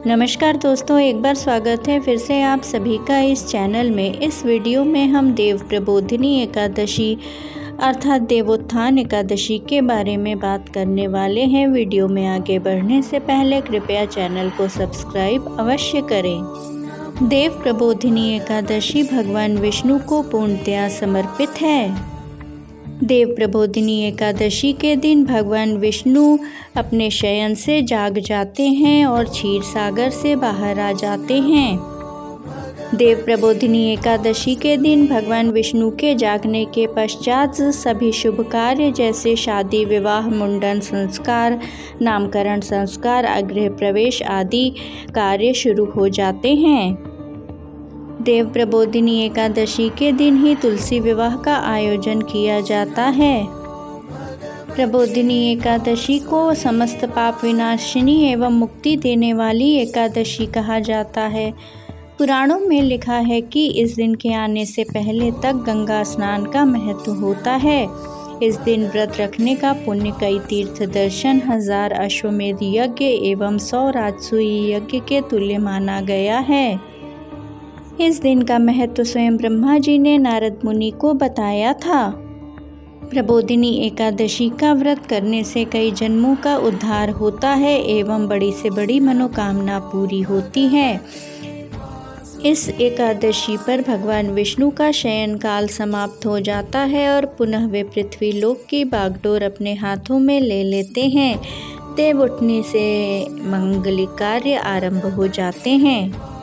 नमस्कार दोस्तों, एक बार स्वागत है फिर से आप सभी का इस चैनल में। इस वीडियो में हम देव प्रबोधिनी एकादशी अर्थात देवोत्थान एकादशी के बारे में बात करने वाले हैं। वीडियो में आगे बढ़ने से पहले कृपया चैनल को सब्सक्राइब अवश्य करें। देव प्रबोधिनी एकादशी भगवान विष्णु को पूर्णतया समर्पित है। देव प्रबोधिनी एकादशी के दिन भगवान विष्णु अपने शयन से जाग जाते हैं और क्षीर सागर से बाहर आ जाते हैं। देव प्रबोधिनी एकादशी के दिन भगवान विष्णु के जागने के पश्चात सभी शुभ कार्य जैसे शादी, विवाह, मुंडन संस्कार, नामकरण संस्कार, गृह प्रवेश आदि कार्य शुरू हो जाते हैं। देव प्रबोधिनी एकादशी के दिन ही तुलसी विवाह का आयोजन किया जाता है। प्रबोधिनी एकादशी को समस्त पाप विनाशिनी एवं मुक्ति देने वाली एकादशी कहा जाता है। पुराणों में लिखा है कि इस दिन के आने से पहले तक गंगा स्नान का महत्व होता है। इस दिन व्रत रखने का पुण्य कई तीर्थ दर्शन, 1000 अश्वमेध यज्ञ एवं 100 राजसूय यज्ञ के तुल्य माना गया है। इस दिन का महत्व स्वयं ब्रह्मा जी ने नारद मुनि को बताया था। प्रबोधिनी एकादशी का व्रत करने से कई जन्मों का उद्धार होता है एवं बड़ी से बड़ी मनोकामना पूरी होती है। इस एकादशी पर भगवान विष्णु का शयन काल समाप्त हो जाता है और पुनः वे पृथ्वी लोक की बागडोर अपने हाथों में ले लेते हैं। देव उठने से मंगलिक कार्य आरंभ हो जाते हैं।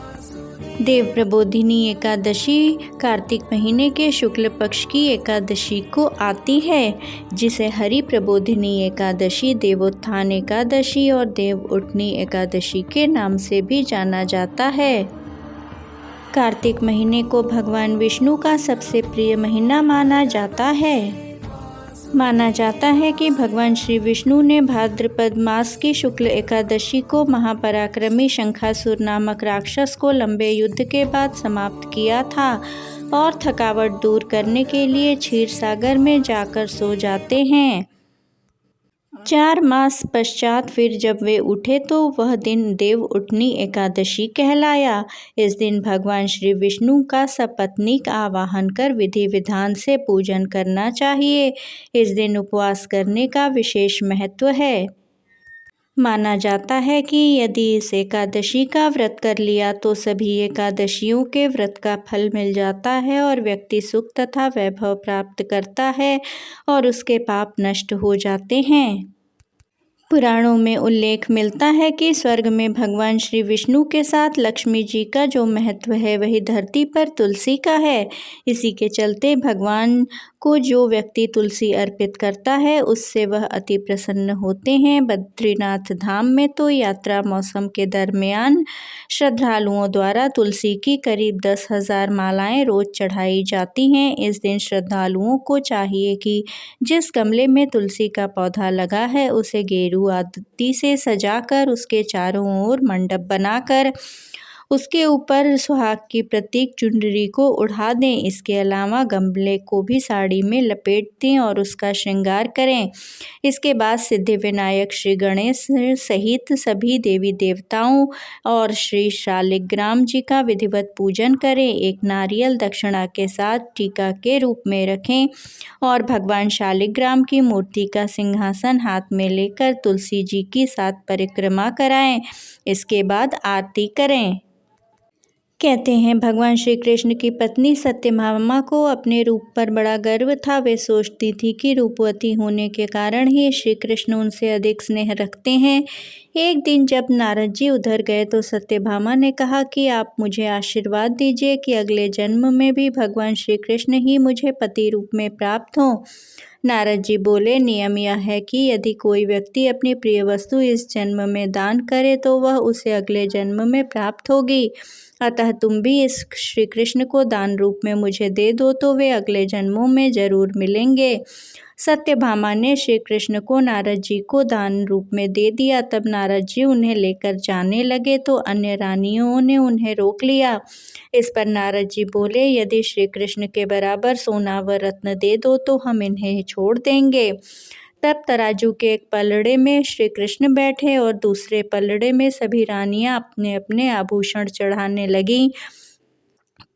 देव प्रबोधिनी एकादशी कार्तिक महीने के शुक्ल पक्ष की एकादशी को आती है, जिसे हरि प्रबोधिनी एकादशी, देवोत्थान एकादशी और देव उठनी एकादशी के नाम से भी जाना जाता है। कार्तिक महीने को भगवान विष्णु का सबसे प्रिय महीना माना जाता है। माना जाता है कि भगवान श्री विष्णु ने भाद्रपद मास की शुक्ल एकादशी को महापराक्रमी शंखासुर नामक राक्षस को लंबे युद्ध के बाद समाप्त किया था और थकावट दूर करने के लिए क्षीर सागर में जाकर सो जाते हैं। 4 मास पश्चात फिर जब वे उठे तो वह दिन देव उठनी एकादशी कहलाया। इस दिन भगवान श्री विष्णु का सपत्नीक आवाहन कर विधि विधान से पूजन करना चाहिए। इस दिन उपवास करने का विशेष महत्व है। माना जाता है कि यदि इस एकादशी का व्रत कर लिया तो सभी एकादशियों के व्रत का फल मिल जाता है और व्यक्ति सुख तथा वैभव प्राप्त करता है और उसके पाप नष्ट हो जाते हैं। पुराणों में उल्लेख मिलता है कि स्वर्ग में भगवान श्री विष्णु के साथ लक्ष्मी जी का जो महत्व है वही धरती पर तुलसी का है। इसी के चलते भगवान को जो व्यक्ति तुलसी अर्पित करता है उससे वह अति प्रसन्न होते हैं। बद्रीनाथ धाम में तो यात्रा मौसम के दरमियान श्रद्धालुओं द्वारा तुलसी की करीब 10,000 मालाएं रोज चढ़ाई जाती हैं। इस दिन श्रद्धालुओं को चाहिए कि जिस गमले में तुलसी का पौधा लगा है उसे गेरू आदि से सजाकर उसके चारों ओर मंडप बनाकर उसके ऊपर सुहाग की प्रतीक चुनरी को उड़ा दें। इसके अलावा गमले को भी साड़ी में लपेट दें और उसका श्रृंगार करें। इसके बाद सिद्धि विनायक श्री गणेश सहित सभी देवी देवताओं और श्री शालिग्राम जी का विधिवत पूजन करें। एक नारियल दक्षिणा के साथ टीका के रूप में रखें और भगवान शालिग्राम की मूर्ति का सिंहासन हाथ में लेकर तुलसी जी की 7 परिक्रमा कराएं। इसके बाद आरती करें। कहते हैं भगवान श्री कृष्ण की पत्नी सत्यभामा को अपने रूप पर बड़ा गर्व था। वे सोचती थी कि रूपवती होने के कारण ही श्री कृष्ण उनसे अधिक स्नेह रखते हैं। एक दिन जब नारद जी उधर गए तो सत्यभामा ने कहा कि आप मुझे आशीर्वाद दीजिए कि अगले जन्म में भी भगवान श्री कृष्ण ही मुझे पति रूप में प्राप्त हों। नारद जी बोले, नियम यह है कि यदि कोई व्यक्ति अपनी प्रिय वस्तु इस जन्म में दान करे तो वह उसे अगले जन्म में प्राप्त होगी। अतः तुम भी इस श्री कृष्ण को दान रूप में मुझे दे दो तो वे अगले जन्मों में जरूर मिलेंगे। सत्यभामा ने श्री कृष्ण को नारद जी को दान रूप में दे दिया। तब नारद जी उन्हें लेकर जाने लगे तो अन्य रानियों ने उन्हें रोक लिया। इस पर नारद जी बोले, यदि श्री कृष्ण के बराबर सोना व रत्न दे दो तो हम इन्हें छोड़ देंगे। तब तराजू के एक पलड़े में श्री कृष्ण बैठे और दूसरे पलड़े में सभी रानियां अपने अपने आभूषण चढ़ाने लगीं।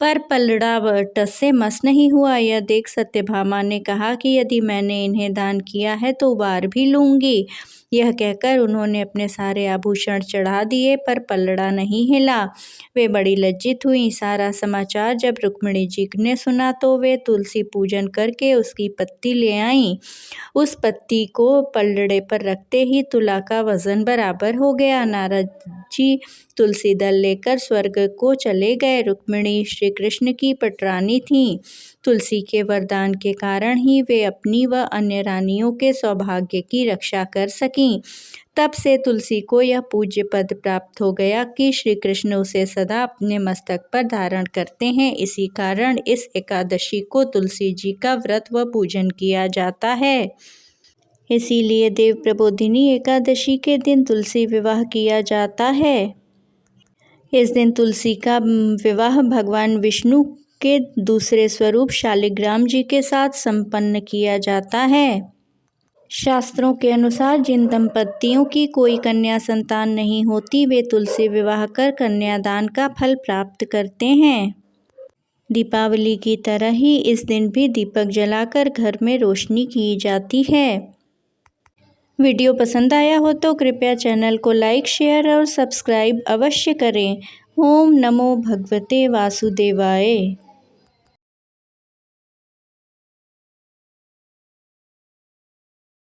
पर पलड़ा टस से मस नहीं हुआ। यह देख सत्यभामा ने कहा कि यदि मैंने इन्हें दान किया है तो वार भी लूँगी। यह कहकर उन्होंने अपने सारे आभूषण चढ़ा दिए, पर पलड़ा नहीं हिला। वे बड़ी लज्जित हुईं। सारा समाचार जब रुक्मिणी जी ने सुना तो वे तुलसी पूजन करके उसकी पत्ती ले आईं। उस पत्ती को पलड़े पर रखते ही तुला का वजन बराबर हो गया। नारद जी तुलसी दल लेकर स्वर्ग को चले गए। रुक्मिणी श्री कृष्ण की पटरानी थीं। तुलसी के वरदान के कारण ही वे अपनी व अन्य रानियों के सौभाग्य की रक्षा कर सकीं। तब से तुलसी को यह पूज्य पद प्राप्त हो गया कि श्री कृष्ण उसे सदा अपने मस्तक पर धारण करते हैं। इसी कारण इस एकादशी को तुलसी जी का व्रत व पूजन किया जाता है। इसीलिए देव प्रबोधिनी एकादशी के दिन तुलसी विवाह किया जाता है। इस दिन तुलसी का विवाह भगवान विष्णु के दूसरे स्वरूप शालिग्राम जी के साथ संपन्न किया जाता है। शास्त्रों के अनुसार जिन दंपतियों की कोई कन्या संतान नहीं होती, वे तुलसी विवाह कर कन्यादान का फल प्राप्त करते हैं। दीपावली की तरह ही इस दिन भी दीपक जलाकर घर में रोशनी की जाती है। वीडियो पसंद आया हो तो कृपया चैनल को लाइक, शेयर और सब्सक्राइब अवश्य करें। ओम नमो भगवते वासुदेवाय।